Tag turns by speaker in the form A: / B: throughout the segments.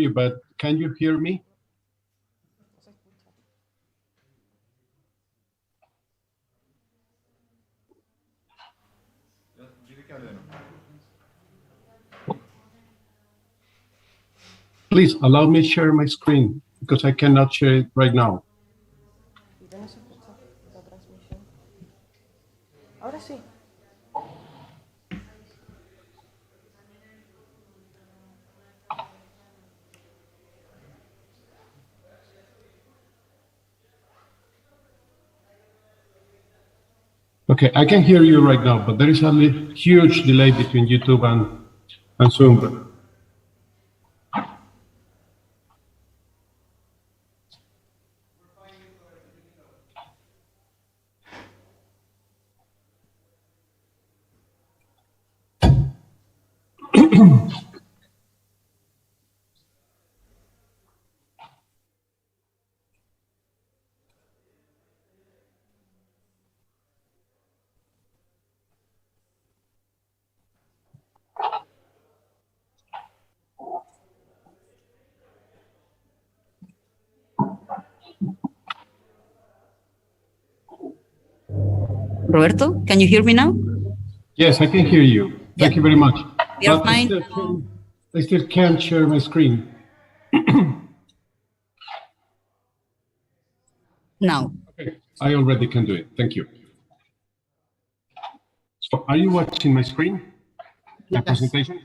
A: you, but can you hear me? Please allow me to share my screen because I cannot share it right now.
B: Ahora sí.
A: Okay, I can hear you right now, but there is a huge delay between YouTube and Zoom.
C: Roberto, can you hear me now?
A: Yes, I can hear you. Thank you very much.
C: You're
A: But
C: fine.
A: I still can't share my screen.
C: Now.
A: Okay, I already can do it. Thank you. So are you watching my screen? My presentation?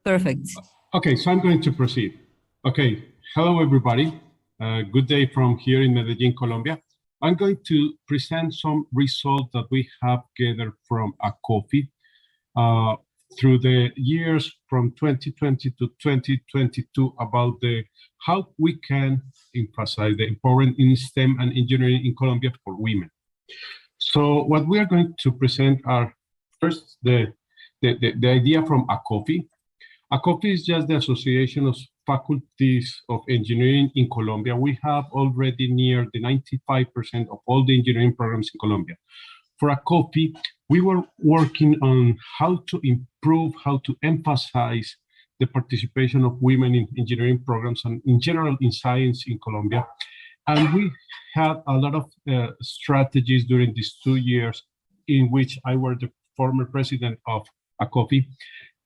C: Perfect.
A: Okay, so I'm going to proceed. Okay, hello everybody. Good day from here in Medellin, Colombia. I'm going to present some results that we have gathered from a coffee through the years from 2020 to 2022 about how we can emphasize the empowerment in STEM and engineering in Colombia for women. So what we are going to present are first the idea from ACOFI. ACOFI is just the Association of Faculties of Engineering in Colombia. We have already near the 95% of all the engineering programs in Colombia. For ACOFI, we were working on how to improve, how to emphasize the participation of women in engineering programs and in general in science in Colombia. And we had a lot of strategies during these 2 years in which I was the former president of ACOFI.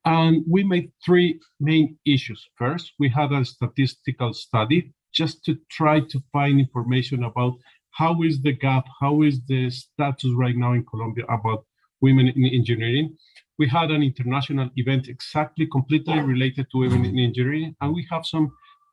A: And we made 3 main issues. First, we had a statistical study just to try to find information about how is the gap, how is the status right now in Colombia about women in engineering. We had an international event exactly completely related to women in engineering, and we have some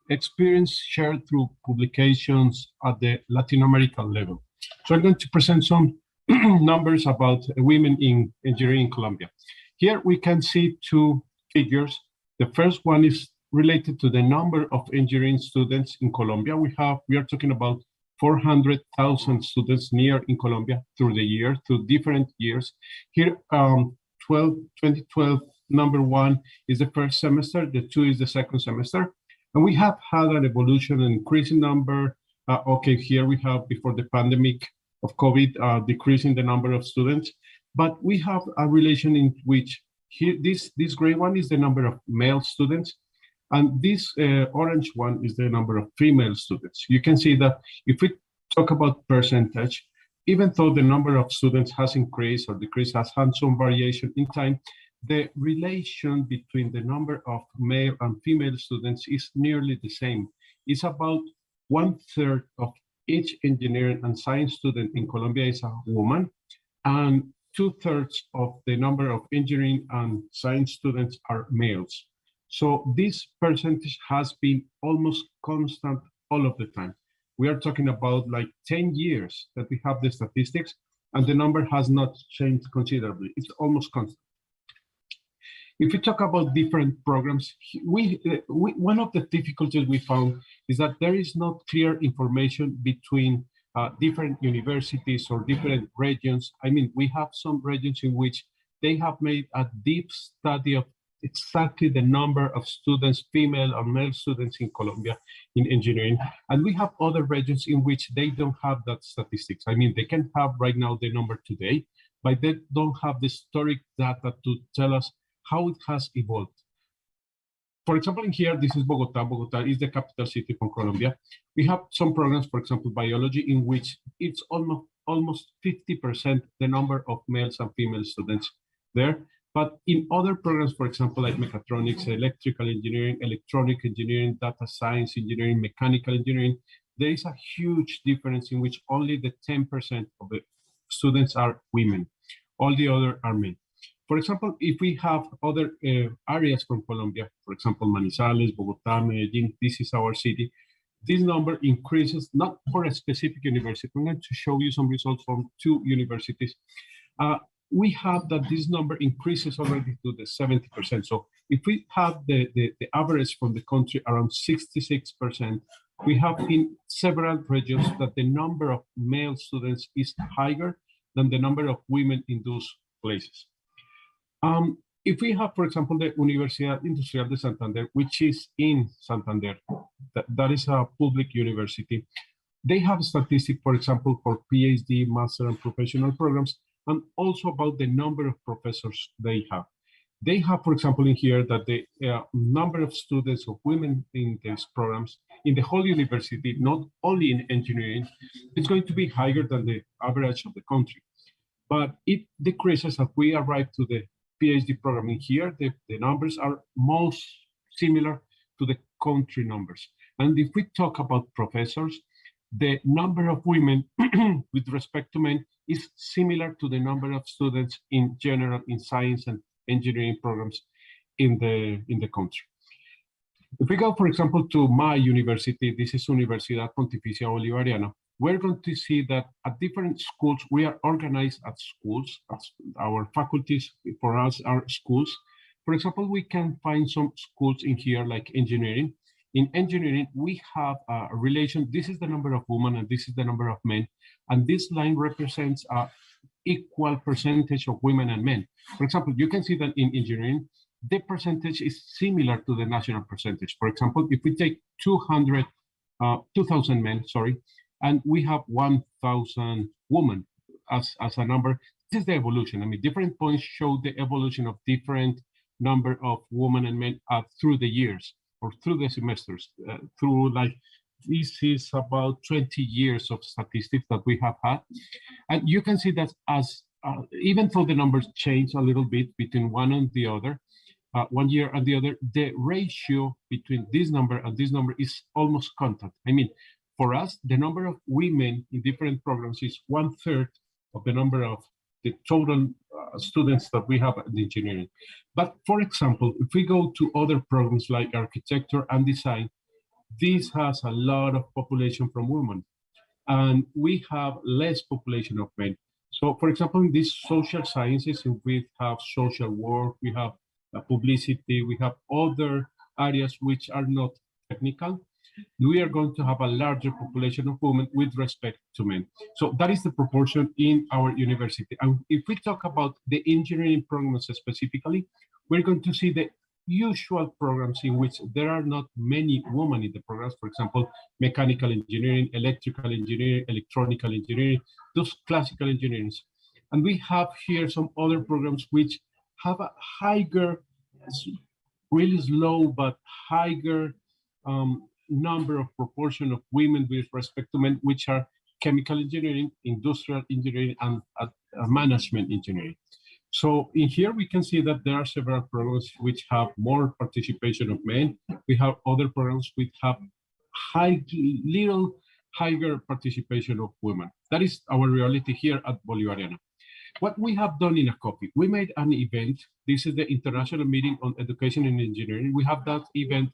A: experience shared through publications at the Latin American level. So I'm going to present some numbers about women in engineering in Colombia. Here we can see 2 figures. The first one is related to the number of engineering students in Colombia. We are talking about 400,000 students near in Colombia through the year, through different years. Here, 2012, number 1 is the first semester, the 2 is the second semester. And we have had an evolution, an increasing number. Okay, here we have before the pandemic of COVID, decreasing the number of students. But we have a relation in which here, this gray one is the number of male students, and this orange one is the number of female students. You can see that if we talk about percentage, even though the number of students has increased or decreased, has had some variation in time, the relation between the number of male and female students is nearly the same. It's about 1/3 of each engineering and science student in Colombia is a woman, and 2/3 of the number of engineering and science students are males. So this percentage has been almost constant all of the time. We are talking about like 10 years that we have the statistics, and the number has not changed considerably. It's almost constant. If we talk about different programs, one of the difficulties we found is that there is not clear information between different universities or different regions. I mean, we have some regions in which they have made a deep study of exactly the number of students, female and male students in Colombia in engineering. And we have other regions in which they don't have that statistics. I mean, they can have right now the number today, but they don't have the historic data to tell us how it has evolved. For example, in here, this is Bogota. Bogota is the capital city from Colombia. We have some programs, for example, biology, in which it's almost 50% the number of males and female students there. But in other programs, for example, like mechatronics, electrical engineering, electronic engineering, data science engineering, mechanical engineering, there is a huge difference in which only the 10% of the students are women. All the other are men. For example, if we have other areas from Colombia, for example, Manizales, Bogota, Medellin, this is our city, this number increases not for a specific university. I'm going to show you some results from 2 universities. We have that this number increases already to the 70%. So if we have the average from the country around 66%, we have in several regions that the number of male students is higher than the number of women in those places. If we have, for example, the Universidad Industrial de Santander, which is in Santander, that is a public university, they have a statistic, for example, for PhD, master, and professional programs, and also about the number of professors they have. They have, for example, in here that the number of students of women in these programs in the whole university, not only in engineering, is going to be higher than the average of the country. But it decreases as we arrive to the PhD program. In here, the numbers are most similar to the country numbers. And if we talk about professors, the number of women with respect to men is similar to the number of students in general in science and engineering programs in the country. If we go, for example, to my university, this is Universidad Pontificia Bolivariana, we're going to see that at different schools, we are organized as schools, as our faculties for us are schools. For example, we can find some schools in here like engineering. In engineering, we have a relation. This is the number of women and this is the number of men. And this line represents an equal percentage of women and men. For example, you can see that in engineering, the percentage is similar to the national percentage. For example, if we take 2,000 men, and we have 1,000 women as a number, this is the evolution. I mean, different points show the evolution of different number of women and men through the years or through the semesters, through like, this is about 20 years of statistics that we have had. And you can see that as, even though the numbers change a little bit between one and the other, 1 year and the other, the ratio between this number and this number is almost constant. I mean, for us, the number of women in different programs is 1/3 of the number of the total students that we have in engineering. But for example, if we go to other programs like architecture and design, this has a lot of population from women, and we have less population of men. So for example, in these social sciences, we have social work, we have publicity, we have other areas which are not technical, we are going to have a larger population of women with respect to men. So that is the proportion in our university. And if we talk about the engineering programs specifically, we're going to see the usual programs in which there are not many women in the programs. For example, mechanical engineering, electrical engineering, electronic engineering, those classical engineers. And we have here some other programs which have a higher, really slow, but higher number of proportion of women with respect to men, which are chemical engineering, industrial engineering, and management engineering. So in here, we can see that there are several programs which have more participation of men. We have other programs which have little higher participation of women. That is our reality here at Bolivariana. What we have done in ACOPI, we made an event. This is the International Meeting on Education and Engineering. We have that event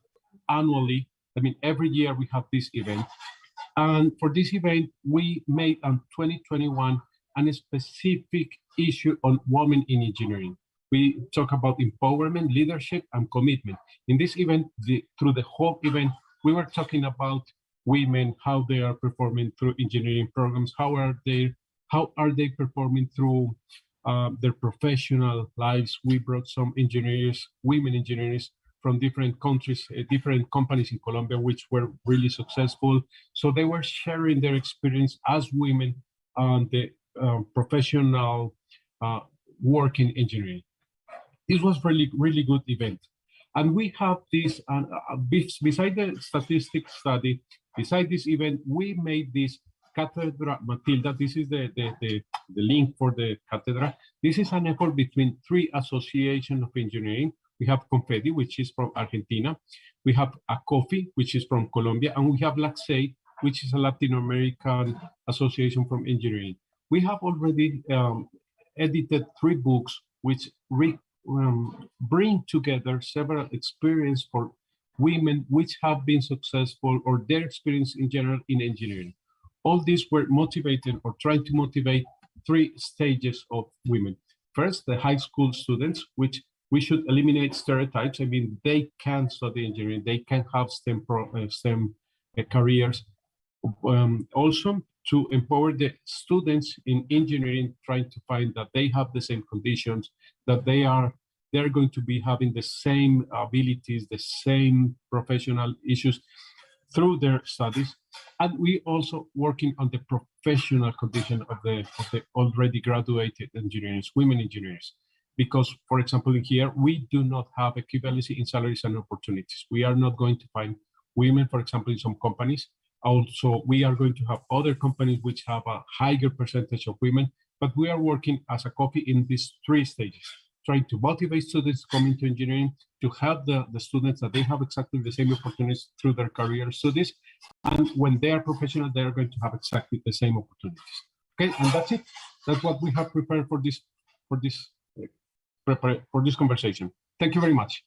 A: annually. I mean, every year we have this event. And for this event, we made in 2021 a specific issue on women in engineering. We talk about empowerment, leadership, and commitment. In this event, through the whole event, we were talking about women, how they are performing through engineering programs, how are they performing through their professional lives. We brought some engineers, women engineers from different countries, different companies in Colombia, which were really successful. So they were sharing their experience as women on the professional work in engineering. This was really, really good event. And we have this, beside the statistics study, beside this event, we made this Cátedra Matilda. This is the link for the cátedra. This is an effort between 3 associations of engineering. We have Confetti, which is from Argentina. We have ACOFI, which is from Colombia. And we have LACSEI, which is a Latin American association from engineering. We have already edited 3 books, which bring together several experiences for women which have been successful or their experience in general in engineering. All these were motivated or trying to motivate 3 stages of women. First, the high school students, which we should eliminate stereotypes. I mean, they can study engineering, they can have STEM careers. Also, to empower the students in engineering, trying to find that they have the same conditions, that they're going to be having the same abilities, the same professional issues through their studies. And we also working on the professional condition of the already graduated engineers, women engineers. Because, for example, in here, we do not have equivalency in salaries and opportunities. We are not going to find women, for example, in some companies. Also, we are going to have other companies which have a higher percentage of women, but we are working as a copy in these 3 stages, trying to motivate students coming to engineering, to help the students that they have exactly the same opportunities through their career studies. And when they are professional, they are going to have exactly the same opportunities. Okay, and that's it. That's what we have prepared for this conversation. Thank you very much.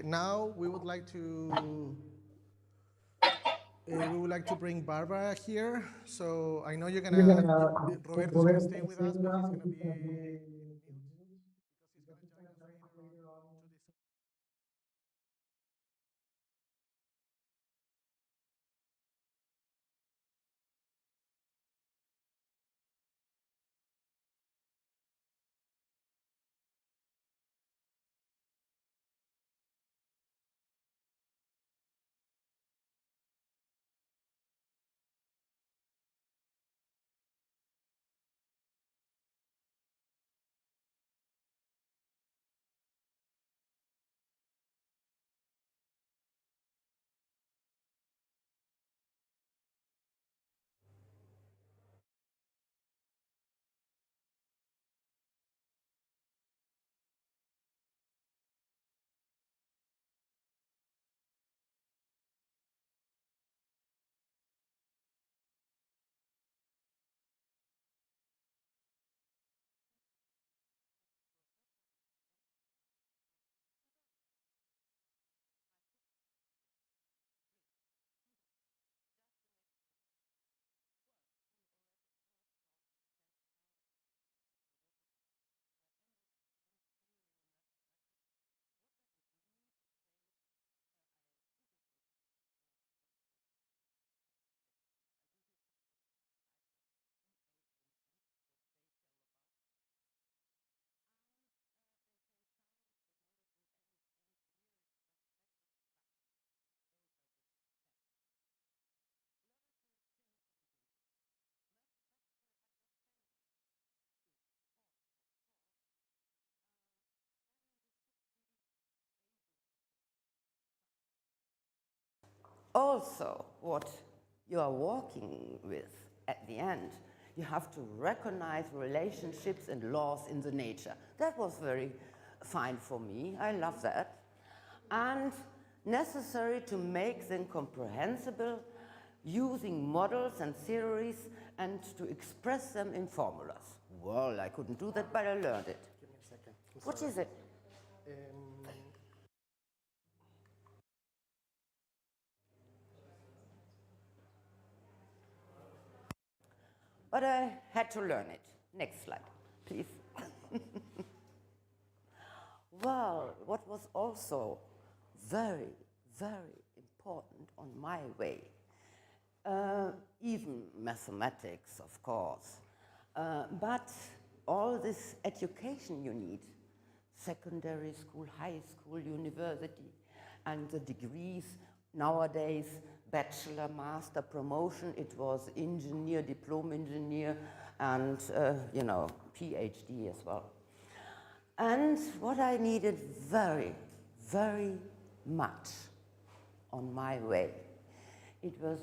B: Now we would like to bring Barbara here. So I know Roberto's gonna stay with us, but he's gonna be because he's gonna join us later on to this.
D: Also, what you are working with at the end, you have to recognize relationships and laws in the nature. That was very fine for me. I love that. And necessary to make them comprehensible using models and theories and to express them in formulas. Well, I couldn't do that, but I learned it.
B: Give me a second.
D: What is it? But I had to learn it. Next slide, please. Well, what was also very, very important on my way, even mathematics, of course, but all this education you need, secondary school, high school, university, and the degrees, nowadays bachelor, master promotion. It was engineer, diploma engineer, and you know, PhD as well. And what I needed very, very much on my way, it was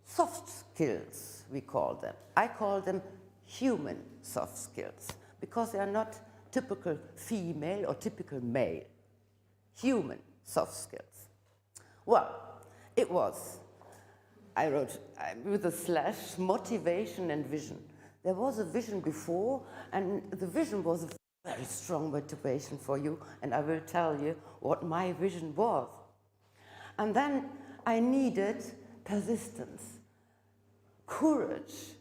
D: soft skills, we call them. I call them human soft skills, because they are not typical female or typical male. Human soft skills. Well, it was, I wrote with a slash, motivation and vision. There was a vision before, and the vision was a very strong motivation for you, and I will tell you what my vision was. And then I needed persistence, courage,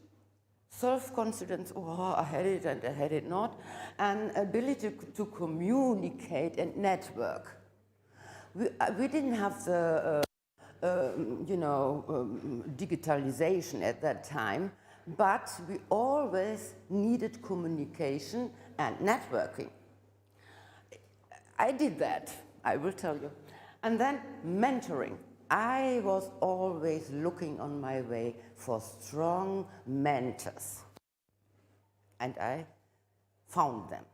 D: self-confidence, oh, I had it and I had it not, and ability to communicate and network. We didn't have the, digitalization at that time, but we always needed communication and networking. I did that, I will tell you. And then mentoring. I was always looking on my way for strong mentors. And I found them.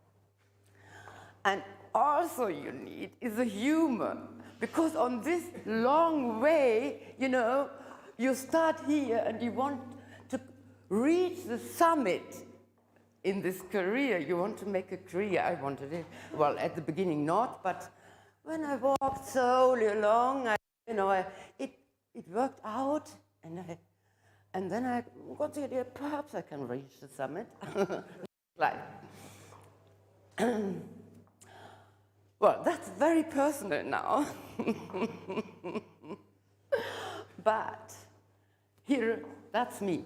D: And also you need is a humor, because on this long way, you know, you start here and you want to reach the summit in this career. You want to make a career. I wanted it, well, at the beginning not, but when I walked slowly along, it worked out, and then I got the idea, perhaps I can reach the summit. Like, well, that's very personal now. But here, that's me,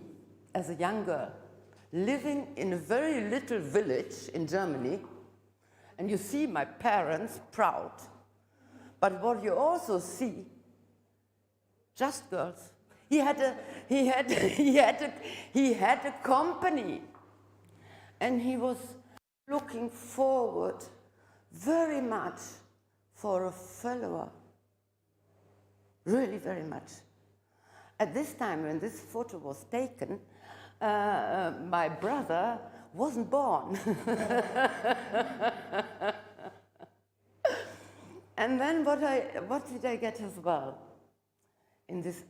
D: as a young girl, living in a very little village in Germany, and you see my parents proud. But what you also see, just girls. He had a company, and he was looking forward very much for a follower, really very much. At this time, when this photo was taken, my brother wasn't born. And then what did I get as well? In this,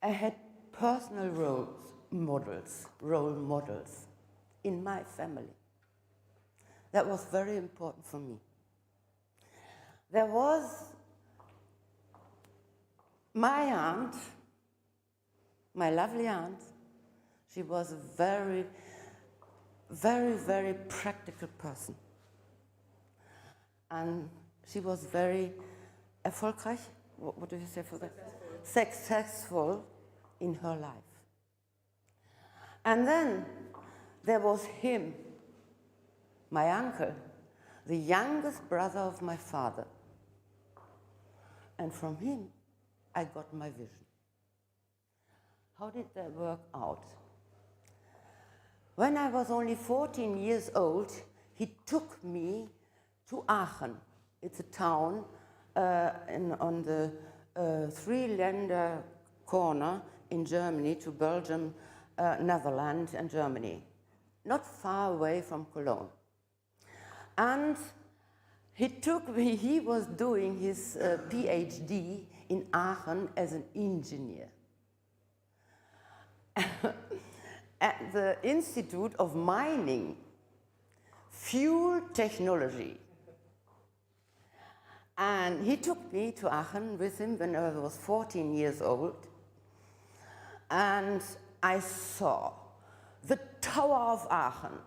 D: I had personal role models in my family. That was very important for me. There was my aunt, my lovely aunt. She was a very, very, very practical person. And she was very erfolgreich. What do you say for that? Successful in her life. And then there was him, my uncle, the youngest brother of my father. And from him, I got my vision. How did that work out? When I was only 14 years old, he took me to Aachen. It's a town on the three-länder corner in Germany to Belgium, Netherlands, and Germany, not far away from Cologne. And he was doing his PhD in Aachen as an engineer at the Institute of Mining, Fuel Technology. And he took me to Aachen with him when I was 14 years old. And I saw the Tower of Aachen,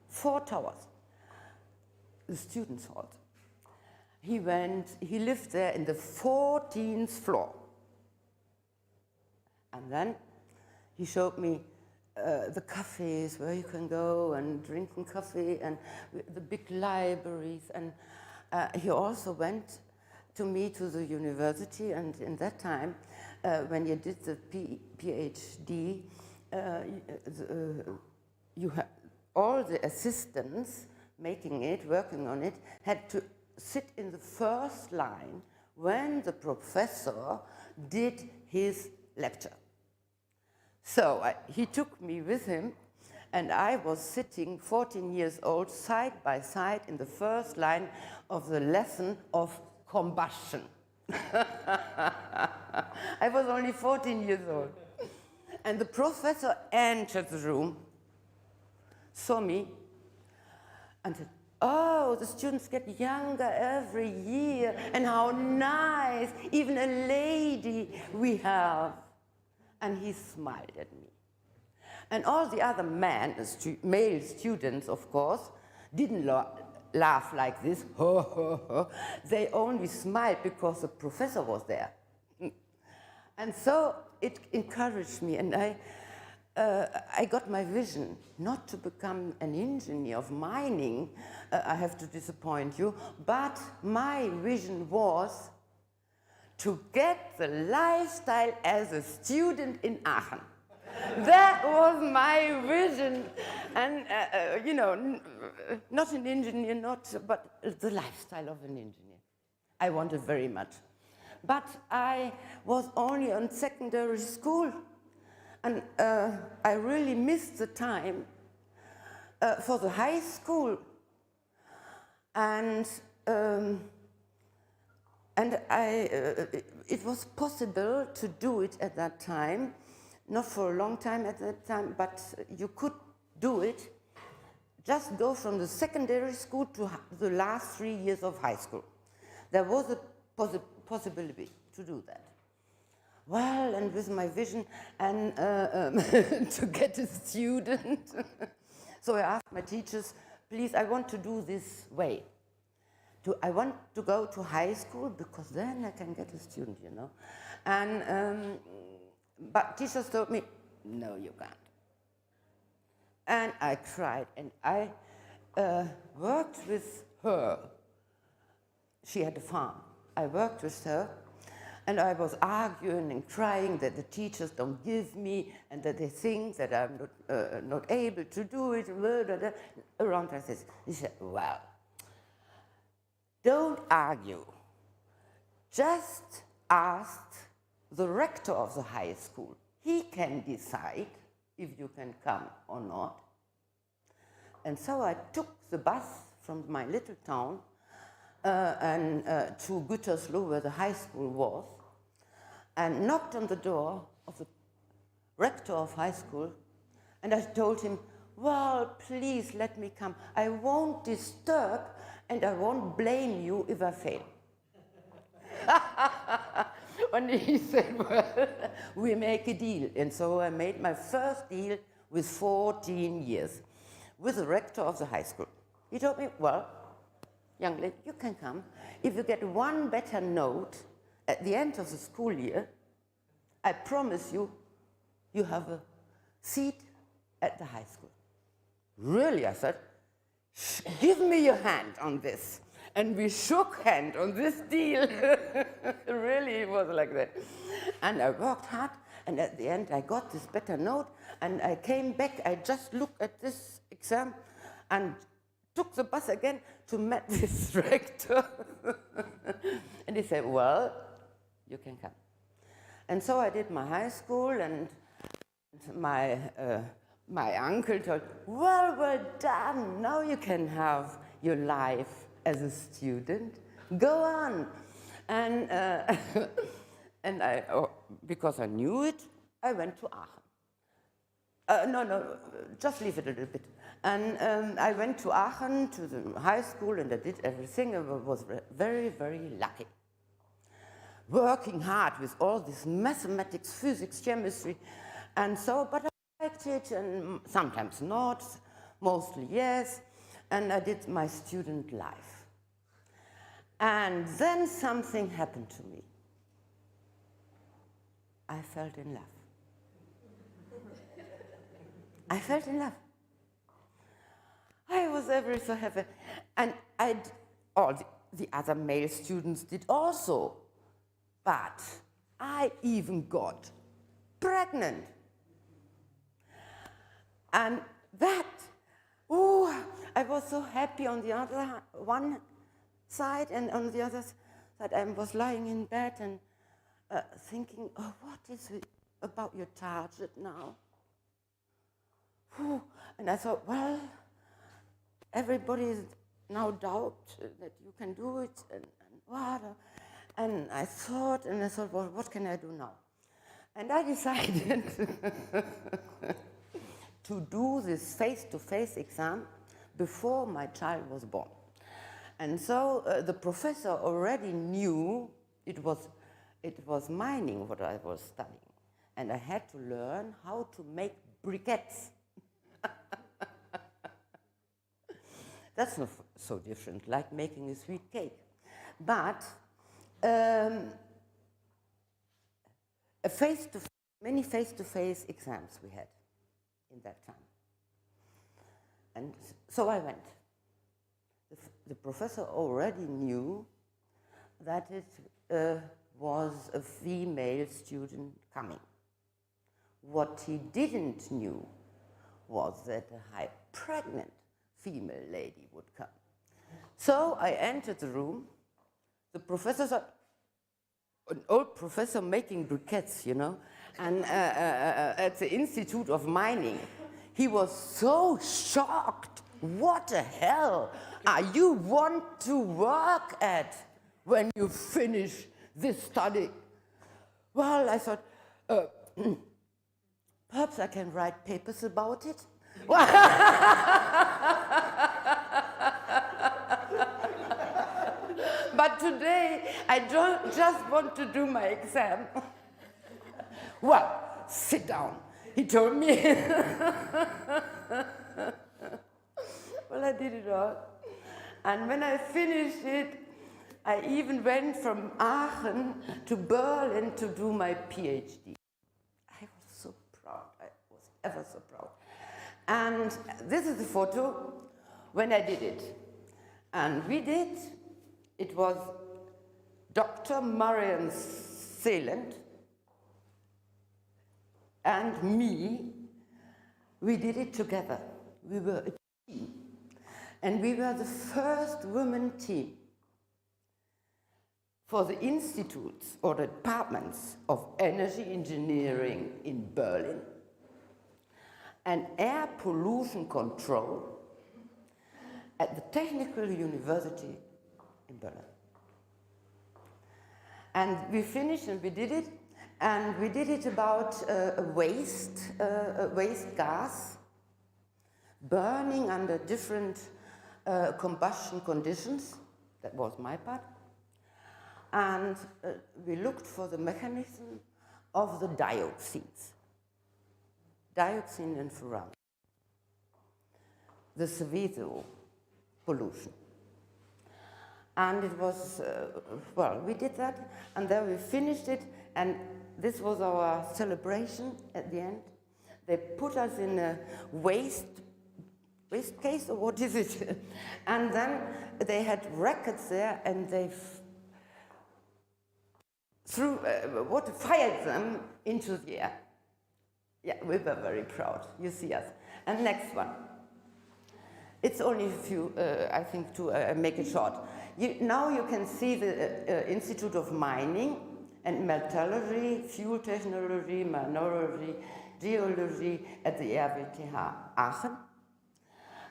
D: 4 towers, the students' hall. He lived there in the 14th floor. And then he showed me the cafes where you can go and drinking coffee, and the big libraries. And he also went to me to the university, and in that time, when you did the PhD, you had all the assistants making it, working on it, had to sit in the first line when the professor did his lecture. So he took me with him, and I was sitting, 14 years old, side by side in the first line of the lesson of combustion. I was only 14 years old. And the professor entered the room, saw me, and said, "Oh, the students get younger every year, and how nice, even a lady we have." And he smiled at me. And all the other male students, of course, didn't laugh like this. They only smiled because the professor was there. And so it encouraged me, and I got my vision not to become an engineer of mining, I have to disappoint you, but my vision was to get the lifestyle as a student in Aachen. That was my vision, and you know, not an engineer, but the lifestyle of an engineer. I wanted very much. But I was only on secondary school, and I really missed the time for the high school. And it was possible to do it at that time, not for a long time at that time, but you could do it. Just go from the secondary school to the last 3 years of high school. There was a possibility to do that. Well, and with my vision and to get a student, so I asked my teachers, please, I want to do this way. I want to go to high school because then I can get a student, you know. And but teachers told me, no, you can't. And I cried, and I worked with her. She had a farm. I worked with her, and I was arguing and crying that the teachers don't give me, and that they think that I'm not able to do it. Around like this. He said, well, don't argue. Just ask the rector of the high school. He can decide if you can come or not. And so I took the bus from my little town to Gütersloh, where the high school was, and knocked on the door of the rector of high school, and I told him, well, please let me come. I won't disturb, and I won't blame you if I fail. And he said, well, we make a deal. And so I made my first deal with 14 years with the rector of the high school. He told me, well, young lady, you can come. If you get one better note at the end of the school year, I promise you, you have a seat at the high school. Really, I said, give me your hand on this. And we shook hands on this deal. Really, it was like that. And I worked hard, and at the end I got this better note, and I came back, I just looked at this exam, and took the bus again to meet this rector. And he said, well, you can come. And so I did my high school, and my uncle told, well done, now you can have your life as a student, go on. And, and because I knew it, I went to Aachen. No, just leave it a little bit. And I went to Aachen, to the high school, and I did everything. I was very, very lucky. Working hard with all this mathematics, physics, chemistry, and so, but I liked it, and sometimes not, mostly yes, and I did my student life. And then something happened to me. I fell in love. I fell in love. I was ever so happy. And all the other male students did also. But I even got pregnant. And that, I was so happy on the other one side, and on the other side but I was lying in bed and thinking, oh, what is it about your target now? Whew. And I thought, well, everybody is now doubt that you can do it, and what? And I thought, well, what can I do now? And I decided to do this face-to-face exam before my child was born. And so the professor already knew it was mining what I was studying. And I had to learn how to make briquettes. That's not so different, like making a sweet cake. But many face-to-face exams we had in that time. And so I went. The professor already knew that it was a female student coming. What he didn't knew was that a high pregnant female lady would come. So I entered the room. The professor said, an old professor making briquettes, you know, and at the Institute of Mining. He was so shocked. What the hell are you want to work at when you finish this study? Well, I thought, perhaps I can write papers about it. But today, I don't just want to do my exam. Well, sit down, he told me. Well, I did it all. And when I finished it, I even went from Aachen to Berlin to do my PhD. I was so proud. I was ever so proud. And this is the photo when I did it. And we did. It was Dr. Marian Seeland and me. We did it together. We were a team. And we were the first women team for the institutes or the departments of energy engineering in Berlin and air pollution control at the Technical University in Berlin. And we finished and we did it, and we did it about waste gas burning under different combustion conditions. That was my part. And we looked for the mechanism of the dioxins, dioxin and furan, the Seveso pollution. And it was, well, we did that, and then we finished it, and this was our celebration at the end. They put us in a waste case, or what is it? And then they had records there, and they fired them into the air. Yeah, we were very proud. You see us. And next one. It's only a few, I think, to make it short. Now you can see the Institute of Mining and Metallurgy, Fuel Technology, Mineralogy, Geology at the RWTH Aachen.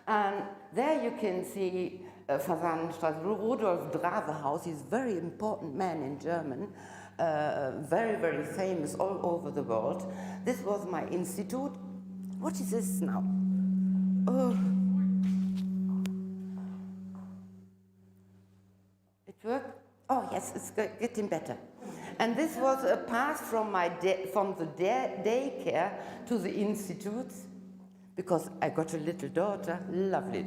D: And there you can see Fasanenstraße, Rudolf Dravehaus. He's a very important man in German, very, very famous all over the world. This was my institute. What is this now? Oh. It worked? Oh, yes, it's getting better. And this was a path from the daycare to the institutes, because I got a little daughter, lovely.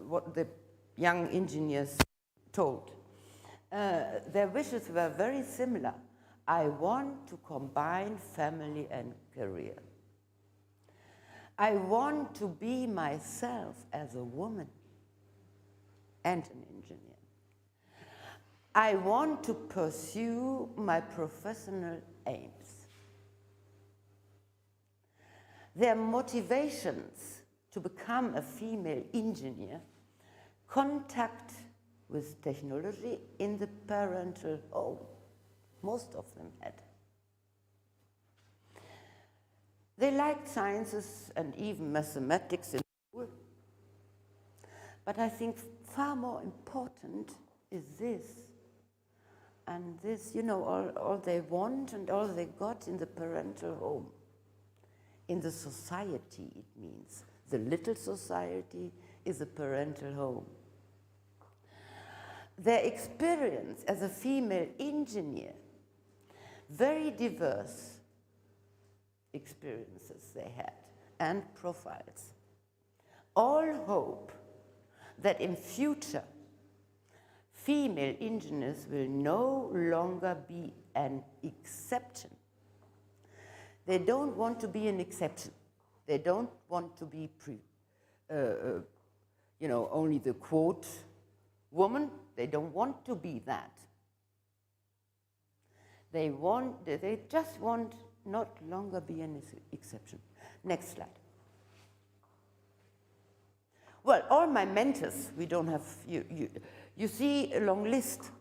D: what the young engineers told. Their wishes were very similar. I want to combine family and career. I want to be myself as a woman and an engineer. I want to pursue my professional aims. Their motivations to become a female engineer, contact with technology in the parental home. Most of them had. They liked sciences and even mathematics in school. But I think far more important is this. And this, you know, all they want and all they got in the parental home. In the society, it means. The little society is a parental home. Their experience as a female engineer, very diverse experiences they had and profiles. All hope that in future female engineers will no longer be an exception. They don't want to be an exception. They don't want to be only the quote woman. They don't want to be that. They just want not longer be an exception. Next slide. Well, all my mentors, we don't have, you see a long list.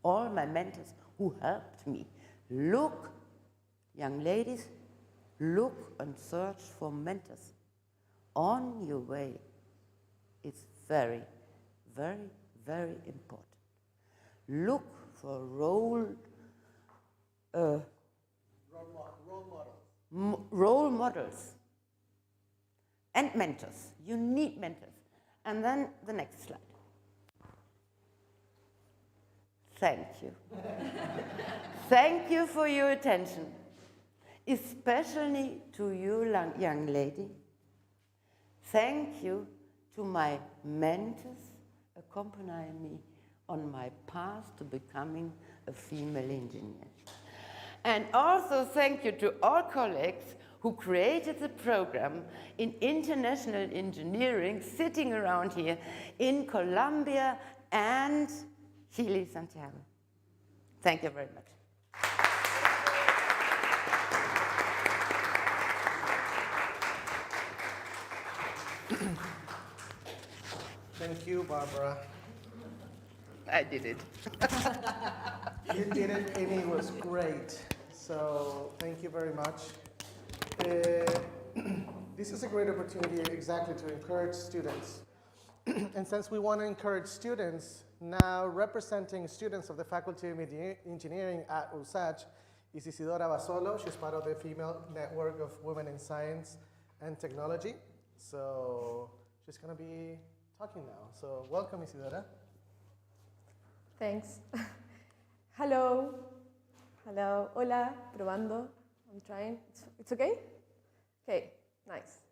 D: All my mentors who helped me. Look, young ladies, look and search for mentors on your way. It's very, very, very important. Look for role models and mentors. You need mentors. And then the next slide. Thank you. Thank you for your attention, especially to you, young lady. Thank you to my mentors accompanying me on my path to becoming a female engineer. And also thank you to all colleagues who created the program in international engineering sitting around here in Colombia and Chile, Santiago. Thank you very much.
B: Thank you, Barbara.
D: I did it.
B: You did it, and it was great. So thank you very much. This is a great opportunity exactly to encourage students. And since we want to encourage students, now representing students of the Faculty of Engineering at USACH is Isidora Basolo. She's part of the Female Network of Women in Science and Technology. So she's going to be talking now. So welcome, Isidora.
E: Thanks. Hello. Hello. Hola. Probando. I'm trying. It's okay? Okay. Nice.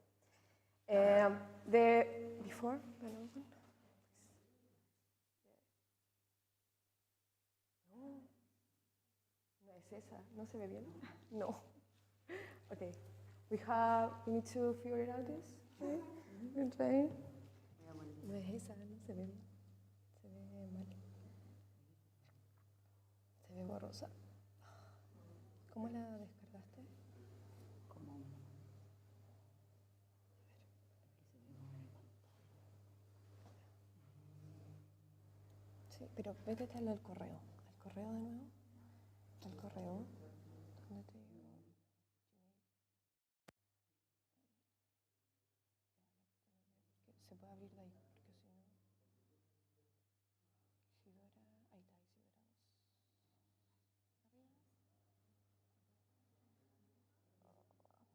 E: Before. No es esa. ¿No se ve bien? No. Okay. We need to figure out this. Okay. I'm trying. No es esa. No se ve bien. Se ve mal. Se ve borrosa. ¿Cómo la descargaste? Sí, pero métete al correo. ¿Al correo de nuevo? Al correo. ¿Dónde te digo? Que se puede abrir de ahí, porque si no... Isidora, ahí está, Isidora 2.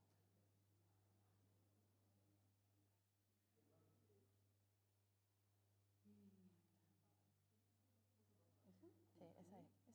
E: Sí, esa es, sí.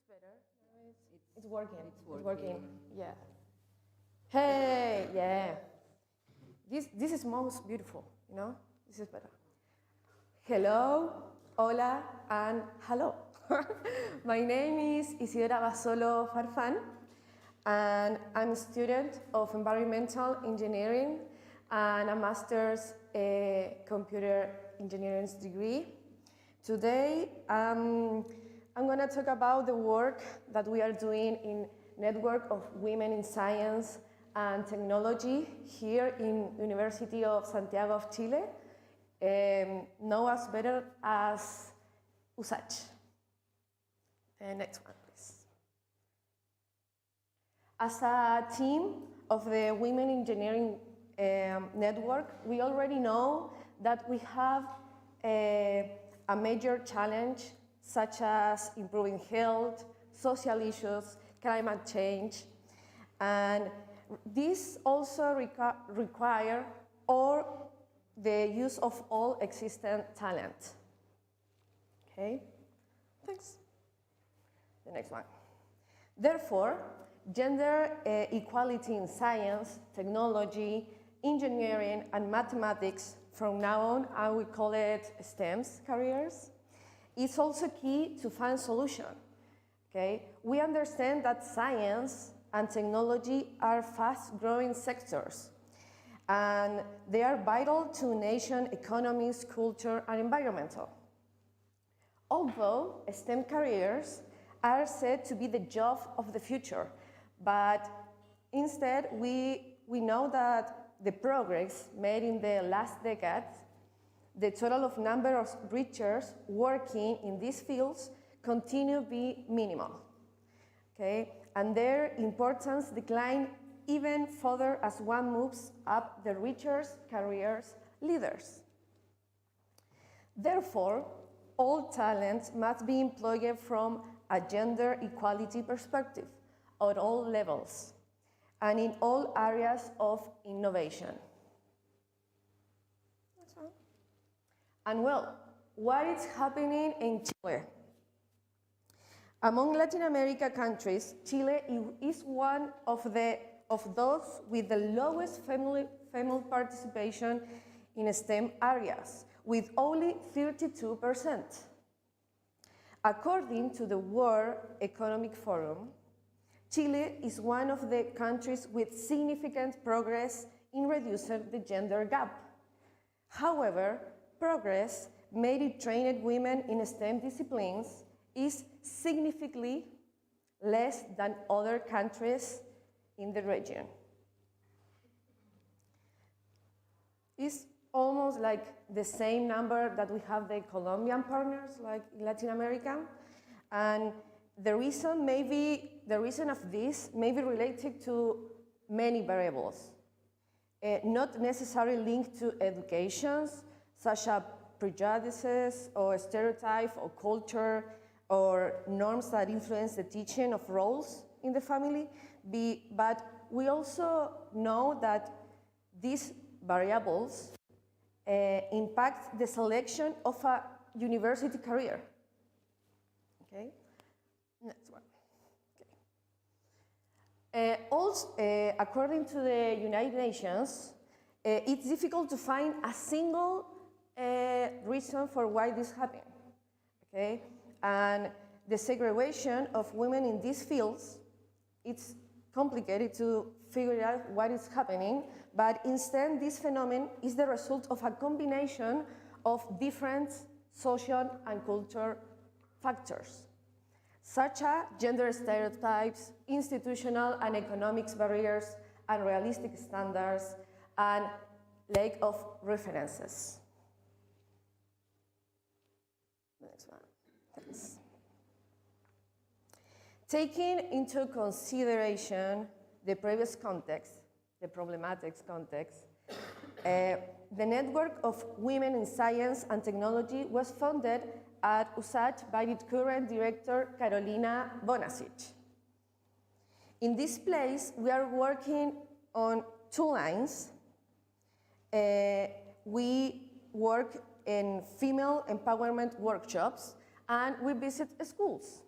E: better. It's working.
C: It's working.
E: Yeah. Hey, yeah. This is most beautiful, you know? This is better. Hello, hola, and hello. My name is Isidora Basolo Farfan, and I'm a student of environmental engineering and a master's computer engineering degree. Today, I'm going to talk about the work that we are doing in Network of Women in Science and Technology here in University of Santiago of Chile, known as better as USACH. The next one, please. As a team of the Women Engineering Network, we already know that we have a major challenge such as improving health, social issues, climate change, and this also require the use of all existing talent. Okay, thanks. The next one. Therefore, gender equality in science, technology, engineering, and mathematics, from now on, I will call it STEMs careers, is also key to find solution. Okay? We understand that science and technology are fast-growing sectors, and they are vital to nation economies, culture, and environmental. Although STEM careers are said to be the job of the future, but instead we know that the progress made in the last decade, the total of number of researchers working in these fields continue to be minimal. Okay? And their importance decline even further as one moves up the research careers leaders. Therefore, all talents must be employed from a gender equality perspective at all levels and in all areas of innovation. That's right. And well, what is happening in Chile? Among Latin America countries, Chile is one of those with the lowest female participation in STEM areas, with only 32%. According to the World Economic Forum, Chile is one of the countries with significant progress in reducing the gender gap. However, progress made in trained women in STEM disciplines is significantly less than other countries in the region. It's almost like the same number that we have the Colombian partners, like in Latin America. And the reason of this may be related to many variables, not necessarily linked to education, such as prejudices or stereotypes or culture or norms that influence the teaching of roles in the family, but we also know that these variables impact the selection of a university career. Okay, next one. Okay. Also, according to the United Nations, it's difficult to find a single reason for why this happened. Okay, and the segregation of women in these fields, it's complicated to figure out what is happening, but instead this phenomenon is the result of a combination of different social and cultural factors, such as gender stereotypes, institutional and economic barriers, unrealistic standards, and lack of references. Next one, thanks. Taking into consideration the previous context, the problematic context, the Network of Women in Science and Technology was founded at USACH by its current director, Carolina Bonasic. In this place, we are working on two lines. We work in female empowerment workshops, and we visit schools.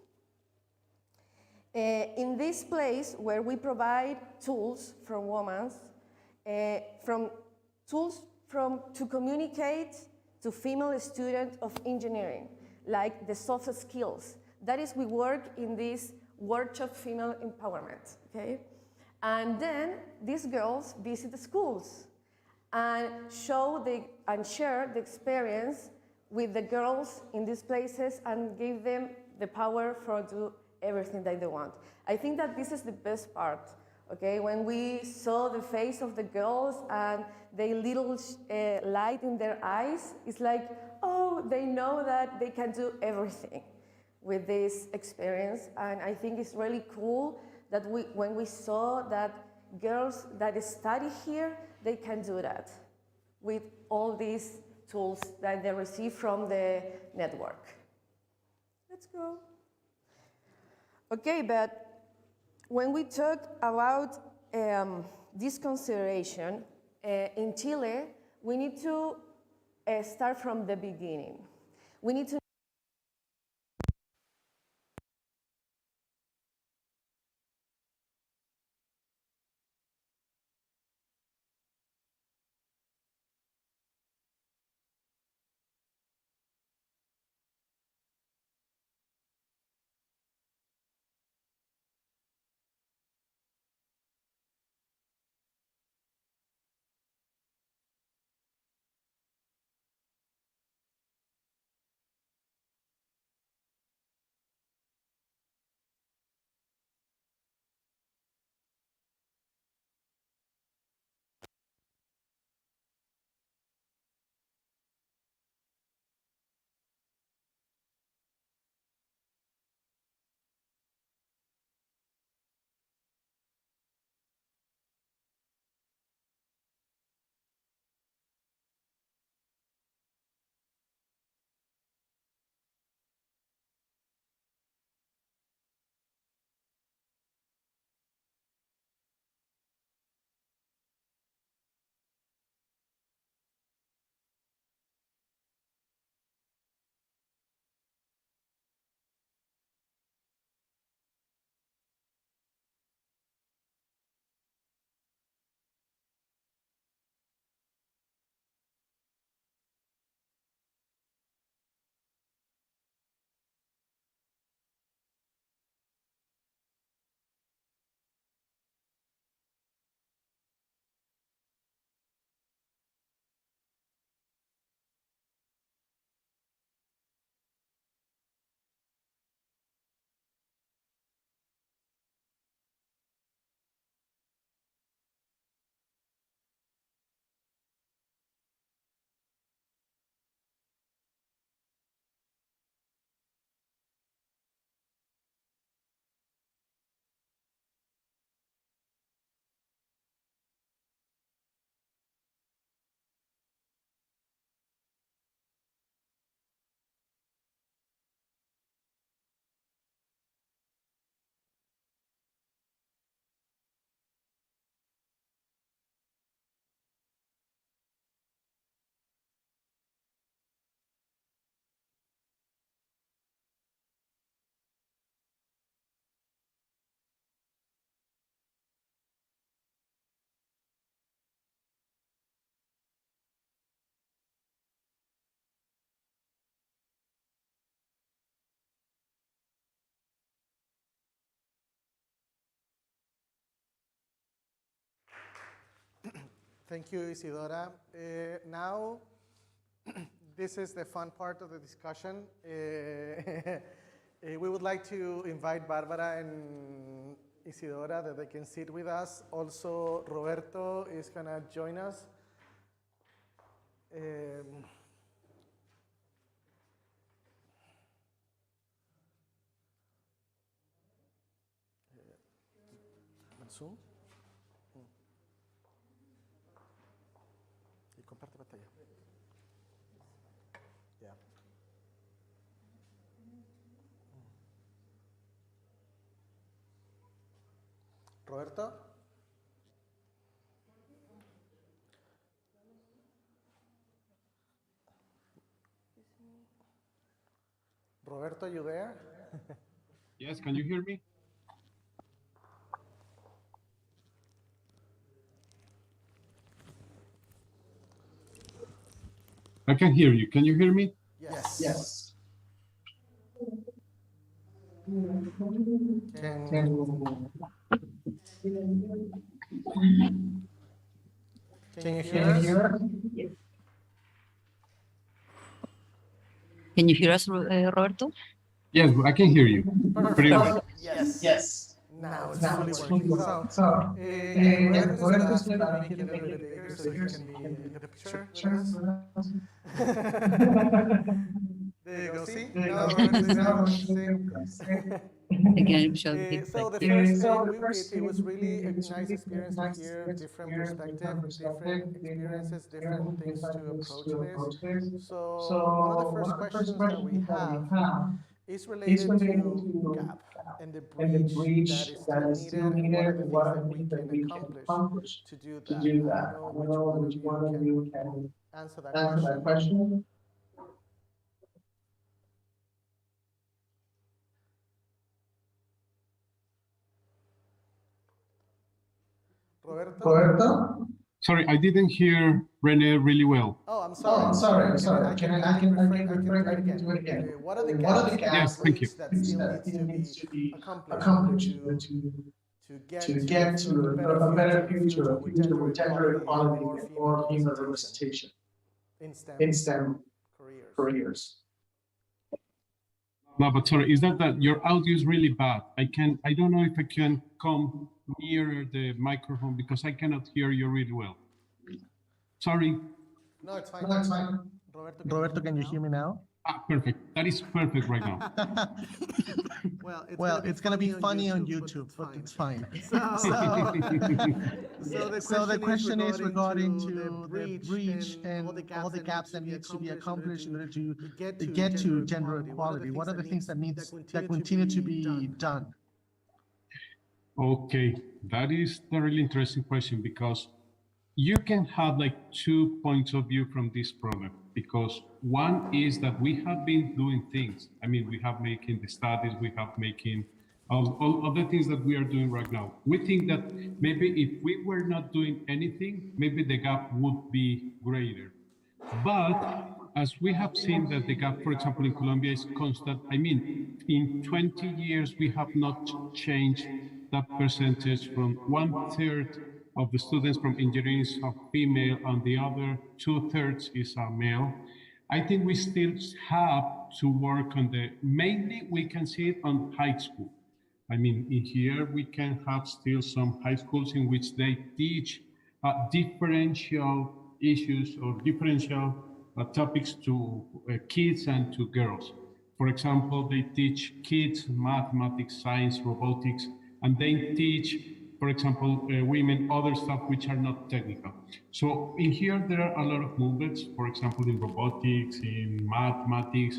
E: In this place where we provide tools from women, from tools to communicate to female students of engineering, like the soft skills. That is, we work in this workshop female empowerment, okay? And then these girls visit the schools and share the experience with the girls in these places and give them the power for do everything that they want. I think that this is the best part, okay? When we saw the face of the girls and the little light in their eyes, it's like, oh, they know that they can do everything with this experience. And I think it's really cool that when we saw that girls that study here, they can do that with all these tools that they receive from the network. Let's go. Okay, but when we talk about this consideration, in Chile, we need to start from the beginning. We need to
B: Thank you, Isidora. Now, this is the fun part of the discussion. We would like to invite Barbara and Isidora that they can sit with us. Also, Roberto is going to join us. Zoom. Y comparte pantalla. Yeah. Roberto? Roberto, you there?
A: Yes, can you hear me? I can hear you. Can you hear me?
B: Yes.
F: Yes.
B: Can you
F: Can
B: hear
F: you
B: us?
F: hear us?
C: Can you hear us, Roberto?
A: Yes, I can hear you pretty well.
B: Perfect. Yes.
F: Yes.
B: Now it's
F: Now
B: fully
F: it's fully
B: working.
F: working.
B: So,
F: So,
B: and Roberto is
F: Roberto's
B: going
F: going
B: to
F: to
B: make it a little bit bigger so he can get a picture with us. There you go. See?
F: There you
B: Now
F: go.
B: Roberto is saying
F: Now
B: what
F: we're
B: to say.
C: Again, show the
B: So the
C: picture.
B: first,
F: So the
B: we,
F: first
B: it was
F: thing
B: really a
F: is
B: nice
F: really
B: experience to
F: nice
B: hear
F: experience
B: different
F: here,
B: perspective, different experiences, different
F: different
B: things to
F: things
B: approach
F: to
B: this.
F: approach this.
B: So one of the
F: So one
B: first
F: of the first
B: questions that we
F: questions that we
B: have
F: have
B: is
F: is
B: related
F: related
B: to
F: to
B: gap and the
F: and the
B: breach that
F: breach
B: is
F: that
B: still
F: is still
B: needed and what are
F: needed
B: the
F: and
B: things
F: what are
B: that
F: the
B: we
F: things that
B: can
F: we can
B: accomplish
F: accomplish
B: to do
F: to
B: that.
F: do
B: I don't
F: that.
B: know
F: I don't
B: which
F: know
B: one of
F: which
B: you
F: one of
B: can
F: you can
B: answer that
F: answer that
B: question.
F: question.
B: Roberto?
F: Roberto?
A: Sorry, I didn't hear Rene really well.
B: Oh, I'm
F: Oh,
B: sorry.
F: I'm sorry. I'm sorry.
B: I can
F: I
B: do it
F: can
B: again.
F: do it again.
B: What are the
F: What are
B: gaps
F: the
B: and the
A: Yes,
F: gaps
A: thank you.
B: breach that still
F: that
B: needs
F: still
B: to
F: needs
B: be
F: to be
B: accomplished in order
F: accomplished
B: to
F: to
B: get
F: get
B: to
F: to
B: a
F: a better
B: better
F: future,
B: future
F: a
B: with
F: future
B: gender
F: with gender
B: equality and
F: equality
B: more
F: and
B: female
F: more female
B: representation
F: representation
B: in
F: in
B: STEM
F: STEM
B: careers.
F: careers.
A: No, but sorry, is that your audio is really bad? I don't know if I can come nearer the microphone because I cannot hear you really well. Sorry.
B: No, it's fine.
F: No, it's fine.
B: Roberto, can you hear me now?
A: Perfect. That is perfect right now.
B: Well, it's gonna be funny on YouTube, but it's fine. So the question is regarding to the breach and all the gaps that needs to be accomplished in order to get to gender equality. What are the things that continue to be done?
A: Okay, that is a really interesting question because you can have like 2 points of view from this problem because one is that we have been doing things. I mean, we have making the studies, we have making all of the things that we are doing right now. We think that maybe if we were not doing anything, maybe the gap would be greater. But as we have seen that the gap, for example, in Colombia is constant, I mean, in 20 years, we have not changed that percentage from 1/3 of the students from engineering are female and the other 2/3 is a male. I think we still have to work on mainly we can see it on high school. I mean, in here we can have still some high schools in which they teach differential issues or differential topics to kids and to girls. For example, they teach kids mathematics, science, robotics, and they teach, for example, women other stuff which are not technical. So in here there are a lot of movements, for example, in robotics, in mathematics,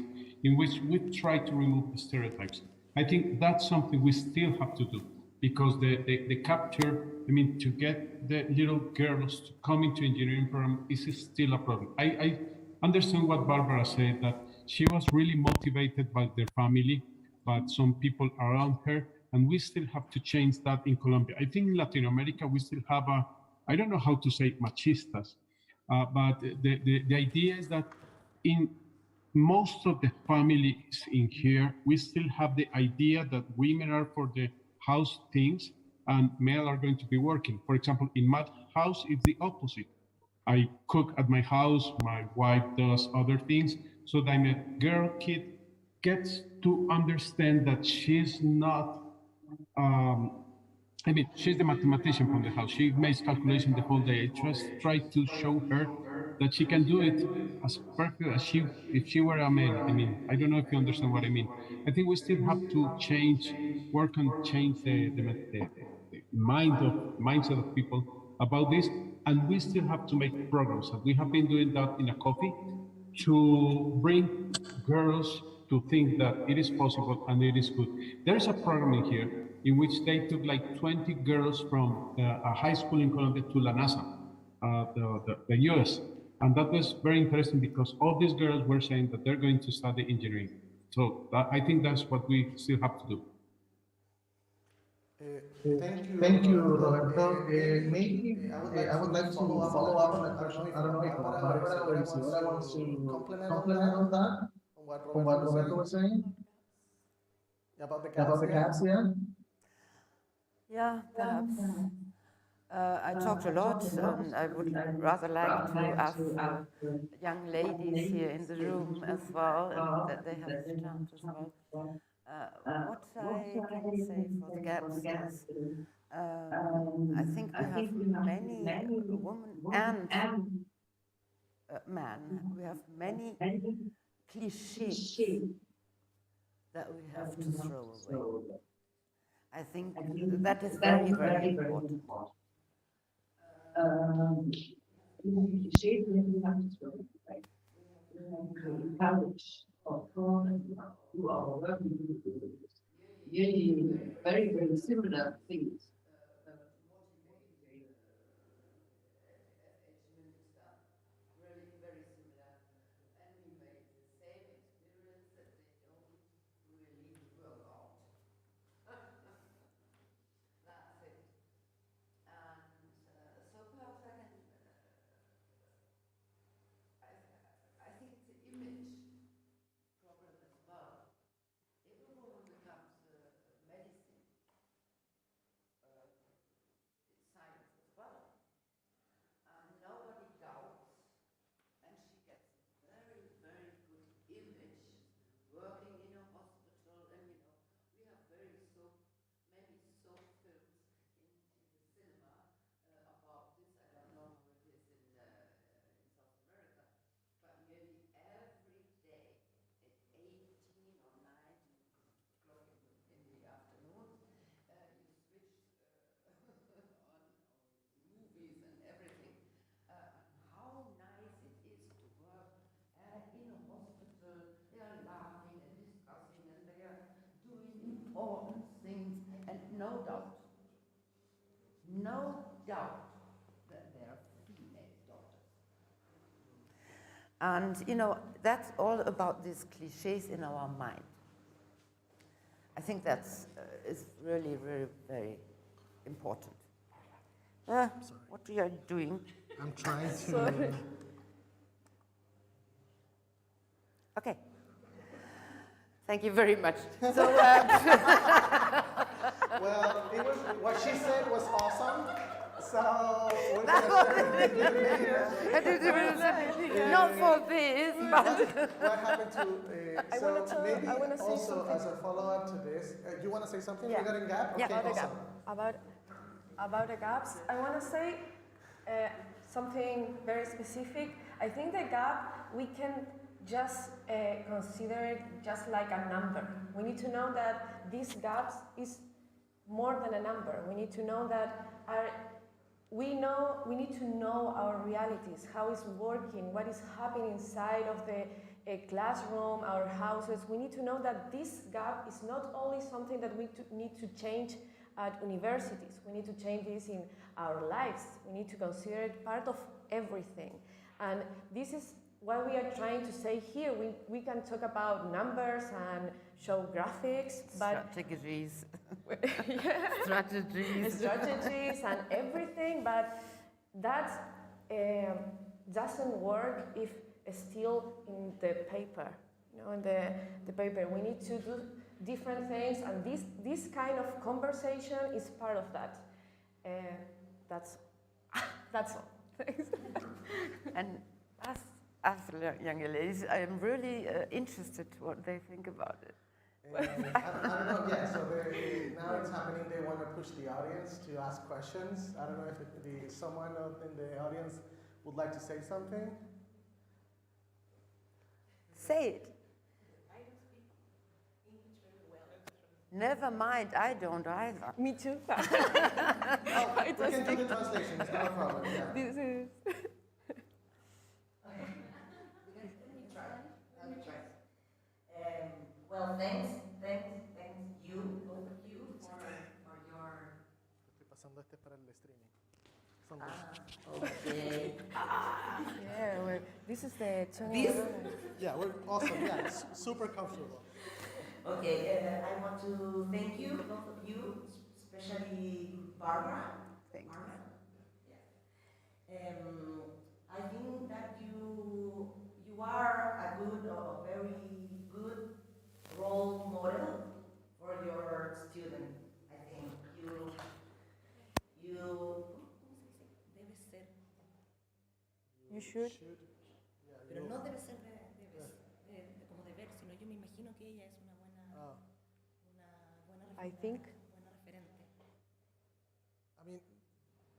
A: in which we try to remove the stereotypes. I think that's something we still have to do because the capture, I mean, to get the little girls to come into engineering program is still a problem. I understand what Barbara said, that she was really motivated by their family, but some people around her, and we still have to change that in Colombia. I think in Latin America, we still have I don't know how to say machistas, but the idea is that in most of the families in here, we still have the idea that women are for the house things and male are going to be working. For example, in my house, it's the opposite. I cook at my house, my wife does other things, so that a girl kid gets to understand that she's not I mean, she's the mathematician from the house. She makes calculation the whole day. I just try to show her that she can do it as perfect as if she were a man. I mean, I don't know if you understand what I mean. I think we still have to work on change the mindset of people about this, and we still have to make programs. And we have been doing that in a coffee to bring girls to think that it is possible and it is good. There is a program in here in which they took like 20 girls from a high school in Colombia to La NASA, the US. And that was very interesting because all these girls were saying that they're going to study engineering. So I think that's what we still have to do.
B: Thank you, Roberto. Maybe I would like to follow up on that question. I don't know if Barbara or Isidora wants to complement on that, on what Roberto was saying about the gaps, yeah?
D: Yeah, perhaps. I talked a lot, and I would rather like to ask the young ladies here in the room as well, and that they have the chance as well. What I can say for the gaps is, I think we have many women and men. We have many cliches that we have to throw away. I think that is very, very important.
C: Shape when you have to throw, right? College or do our work, really very, very similar things.
D: Really very similar, and we made the same experience that they don't really work out. That's it. And so perhaps I think it's an image problem as well. If a woman becomes medicine, it's science as well. Nobody doubts, and she gets a very, very good image working in a hospital. And we have many soap films in the cinema about this. I don't know how it is in South America, but nearly every day at 18 or 19 o'clock in the afternoon, you switch on movies and everything. How nice it is to work in a hospital. They are laughing and discussing, and they are doing important things, and no doubt that they are female doctors. And that's all about these cliches in our mind. I think that's is really, really very important. What are you doing?
B: I'm trying to.
D: Okay. Thank you very much. So,
B: Well, what she said was awesome. So we're
D: not for this, but
B: what happened to? Maybe
E: I wanna say
B: also
E: something.
B: as a follow-up to this, you want to say something
E: Yeah.
B: regarding gap?
D: Yeah.
B: Okay,
E: About the
B: awesome.
E: gap. About the gaps, I want to say something very specific. I think the gap we can just consider it just like a number. We need to know that these gaps is more than a number. We need to know that we need to know our realities, how it's working, what is happening inside of the classroom, our houses. We need to know that this gap is not only something that we need to change at universities. We need to change this in our lives. We need to consider it part of everything. And this is what we are trying to say here. We can talk about numbers and show graphics, but
D: strategies,
E: strategies and everything, but that doesn't work if it's still in the paper. In the paper, we need to do different things, and this kind of conversation is part of that. That's all. Thanks.
D: and as young ladies, I am really interested what they think about it.
B: I don't know. Yeah. So now it's happening. They want to push the audience to ask questions. I don't know if someone in the audience would like to say something.
D: Say it. I don't speak English very well. Never mind, I don't either.
E: Me too.
B: We can do the translation. It's not a problem. Yeah.
E: This is.
F: Let me try. Well, thanks you, both of you, for your.
B: Estoy pasando para el streaming.
F: Okay.
E: Yeah, this is the
F: This?
B: Yeah, we're awesome. Yeah, it's super comfortable.
F: Okay, I want to thank you, both of you, especially Barbara.
D: Thank you.
F: Barbara? Yeah. I think that you are a very good role model for your student. I think you debe ser.
E: You should.
F: Pero no debe ser como deber, sino yo me imagino que ella es una buena
E: I think.
F: buena referente.
B: I mean,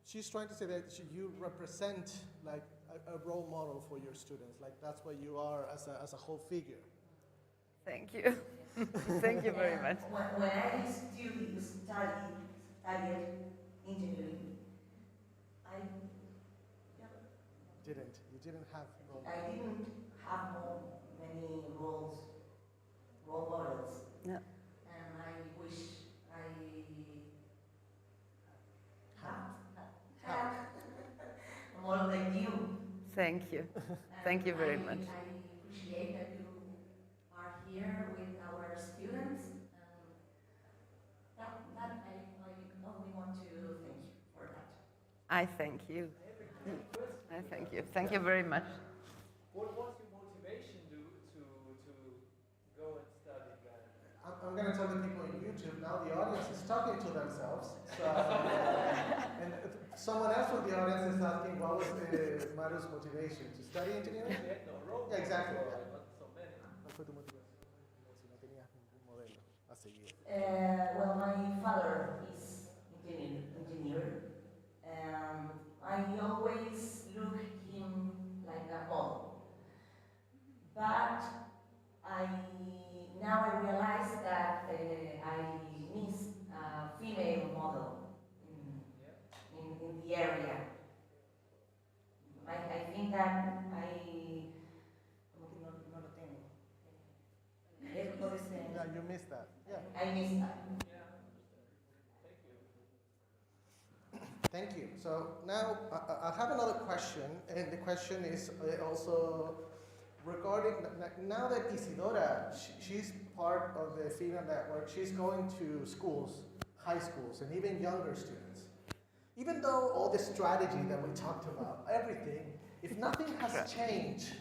B: she's trying to say that you represent like a role model for your students. Like that's what you are as a whole figure.
D: Thank you. Thank you very much.
F: When I studied engineering,
B: You didn't have role
F: I didn't have many role models.
D: Yeah.
F: And I wish I had a model like you.
D: Thank you. Thank you very much.
F: I appreciate that you are here with our students. That I only want to thank you for that.
D: I thank you. I thank you. Thank you very much.
G: What was your motivation to go and study that?
B: I'm going to tell the people on YouTube now. The audience is talking to themselves. So, and someone else from the audience is asking what was Maru's motivation to study engineering.
G: She had no role.
B: Yeah, exactly.
G: But so many.
B: ¿Cuál fue tu motivación? Si no tenías ningún modelo a seguir.
F: Well, my father is engineer. I always look him like a model. But now I realize that I miss a female model in the area. I think that como que no lo tengo. Dejo de ser.
B: Yeah, you missed that. Yeah.
F: I miss that.
G: Yeah, I understand. Thank you.
B: Thank you. So now I have another question, and the question is also regarding now that Isidora, she's part of the female network. She's going to schools, high schools, and even younger students. Even though all the strategy that we talked about, everything, if nothing has changed,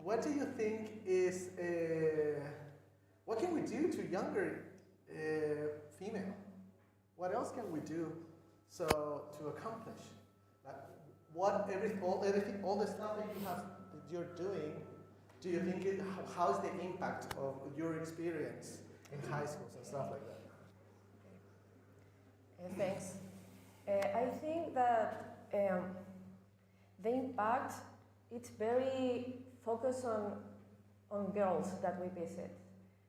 B: what do you think is what can we do to younger female? What else can we do so to accomplish all the stuff that you're doing? Do you think how's the impact of your experience in high schools and stuff like that?
E: Thanks. I think that the impact, it's very focused on girls that we visit.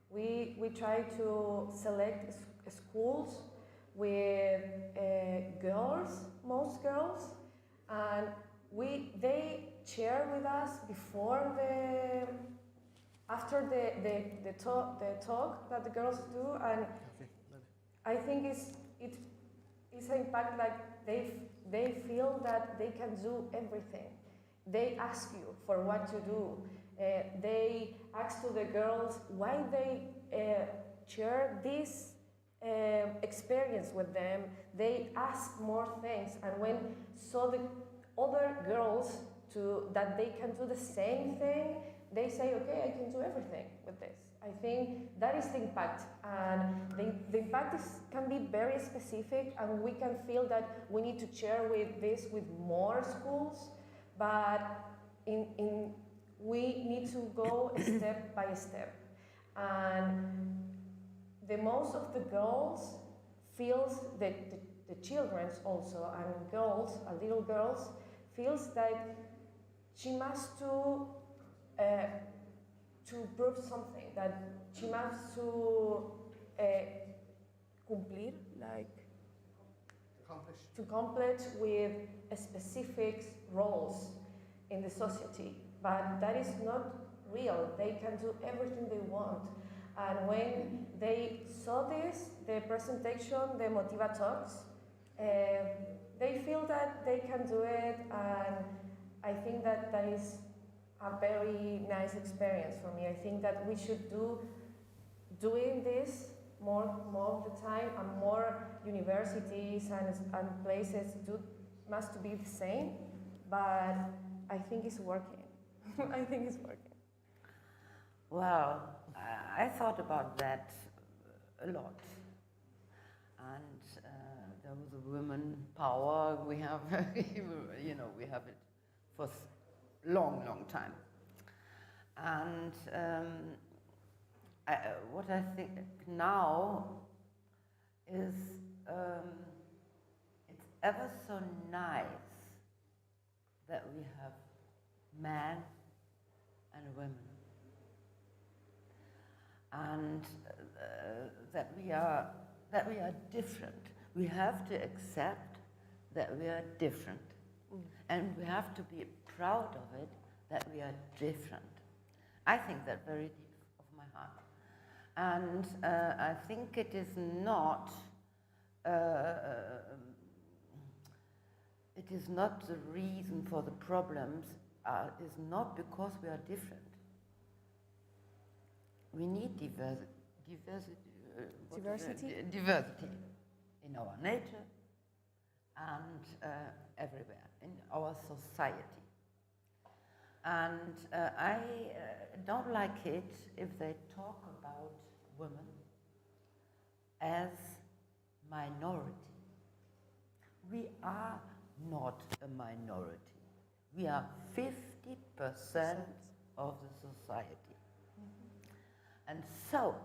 E: We try to select schools with girls, most girls, and they share with us after the talk that the girls do, and I think it's an impact like they feel that they can do everything. They ask you for what to do. They ask to the girls why they share this experience with them. They ask more things, and when saw the other girls that they can do the same thing, they say, okay, I can do everything with this. I think that is the impact, and the impact can be very specific, and we can feel that we need to share with more schools, but we need to go step by step. And the most of the girls feels that the children's also, and girls, little girls, feels that she must to prove something, that she must to cumplir, like to accomplish with specific roles in the society. But that is not real. They can do everything they want. And when they saw this, the presentation, the Motiva Talks, they feel that they can do it, and I think that is a very nice experience for me. I think that we should do doing this more of the time, and more universities and places must be the same, but I think it's working. I think it's working.
D: Well, I thought about that a lot. And there was a women power. We have, we have it for long time. And what I think now is it's ever so nice that we have men and women, and that we are different. We have to accept that we are different, and we have to be proud of it that we are different. I think that very deep of my heart, and I think it is not. It is not the reason for the problems. Is not because we are different. We need diversity in our nature and everywhere in our society. And I don't like it if they talk about women as minority. We are not a minority. We are 50% of the society. And so,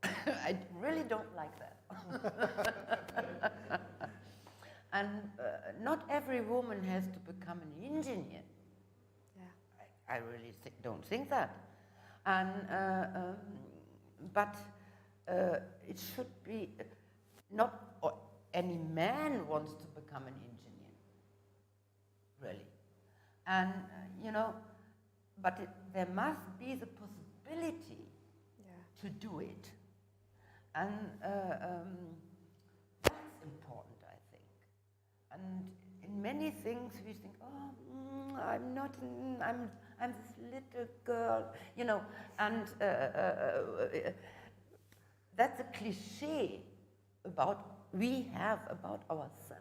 D: I really don't like that. And not every woman has to become an engineer.
E: Yeah.
D: I really don't think that. And, but it should be not any man wants to become an engineer, really. And, but there must be the possibility to do it. And that's important, I think. And in many things we think, I'm this little girl, and that's a cliche we have about ourselves.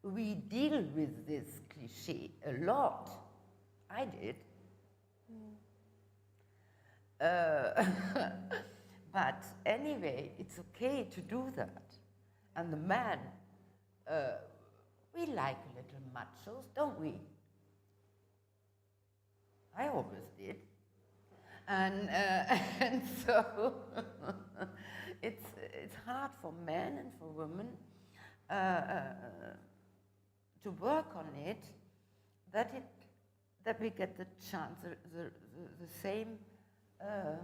D: We deal with this cliche a lot. I did. But anyway, it's okay to do that. And the man, we like little machos, don't we? I always did. And so it's hard for men and for women to work on it, that we get the chance, the same, what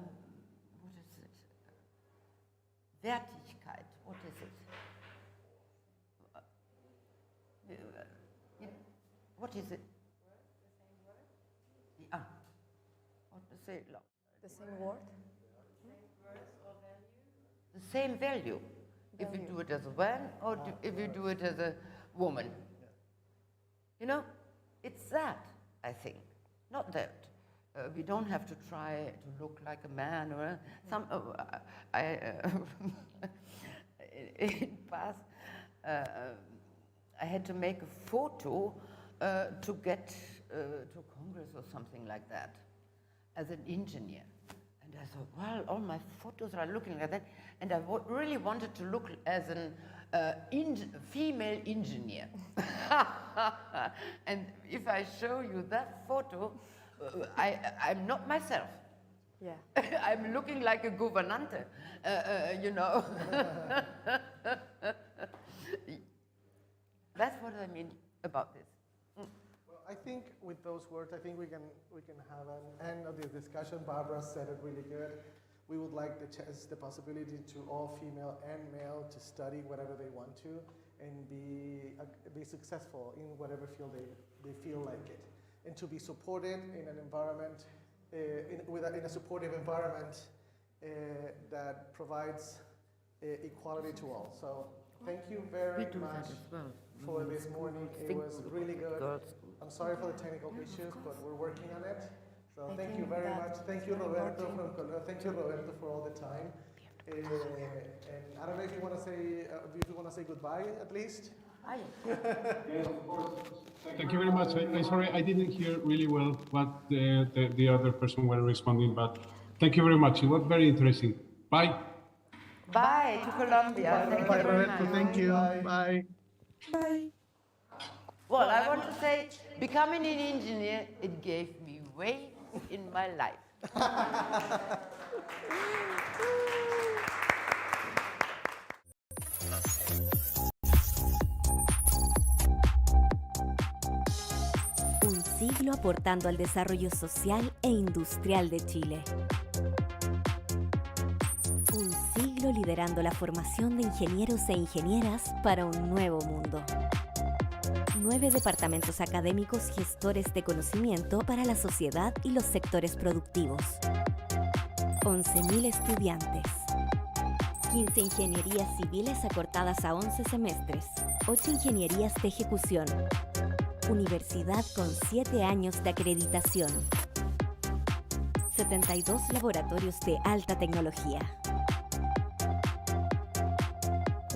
D: is it? Wertigkeit, what is it? What is it? Yeah. What to say?
E: The same word?
D: The same value. If you do it as a man or if you do it as a woman. It's that, I think. Not that. We don't have to try to look like a man or in past, I had to make a photo to get to Congress or something like that as an engineer. And I thought, well, all my photos are looking like that. And I really wanted to look as a female engineer. And if I show you that photo, I'm not myself.
E: Yeah.
D: I'm looking like a gouvernante, That's what I mean about this.
B: Well, I think with those words, I think we can have an end of this discussion. Barbara said it really good. We would like the possibility to all female and male to study whatever they want to and be successful in whatever field they feel like it, and to be supported in an environment, in a supportive environment that provides equality to all. So thank you very much for this morning. It was really good. I'm sorry for the technical issues, but we're working on it. So thank you very much. Thank you, Roberto, thank you, Roberto, for all the time. And I don't know if you want to say, if you want to say goodbye at least.
A: Thank you very much. I'm sorry, I didn't hear really well what the other person were responding, but thank you very much. It was very interesting. Bye.
D: Bye to Colombia. Thank you very much.
B: Thank you. Bye.
E: Bye.
D: Well, I want to say, becoming an engineer, it gave me way in my life.
H: Un siglo aportando al desarrollo social e industrial de Chile. Un siglo liderando la formación de ingenieros e ingenieras para un nuevo mundo. 9 departamentos académicos gestores de conocimiento para la sociedad y los sectores productivos. 11.000 estudiantes. 15 ingenierías civiles acortadas a 11 semestres. 8 ingenierías de ejecución. Universidad con 7 años de acreditación. 72 laboratorios de alta tecnología.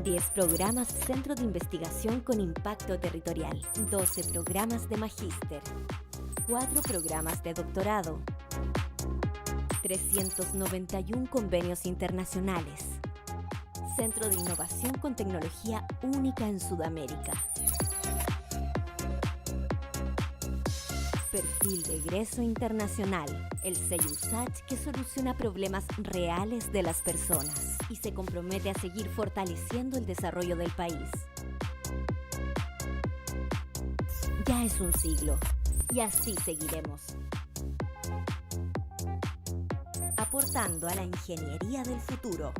H: 10 programas Centro de Investigación con Impacto Territorial. 12 programas de magíster. 4 programas de doctorado. 391 convenios internacionales. Centro de Innovación con tecnología única en Sudamérica. Perfil de egreso internacional, el sello USACH que soluciona problemas reales de las personas y se compromete a seguir fortaleciendo el desarrollo del país. Ya es un siglo y así seguiremos. Aportando a la ingeniería del futuro.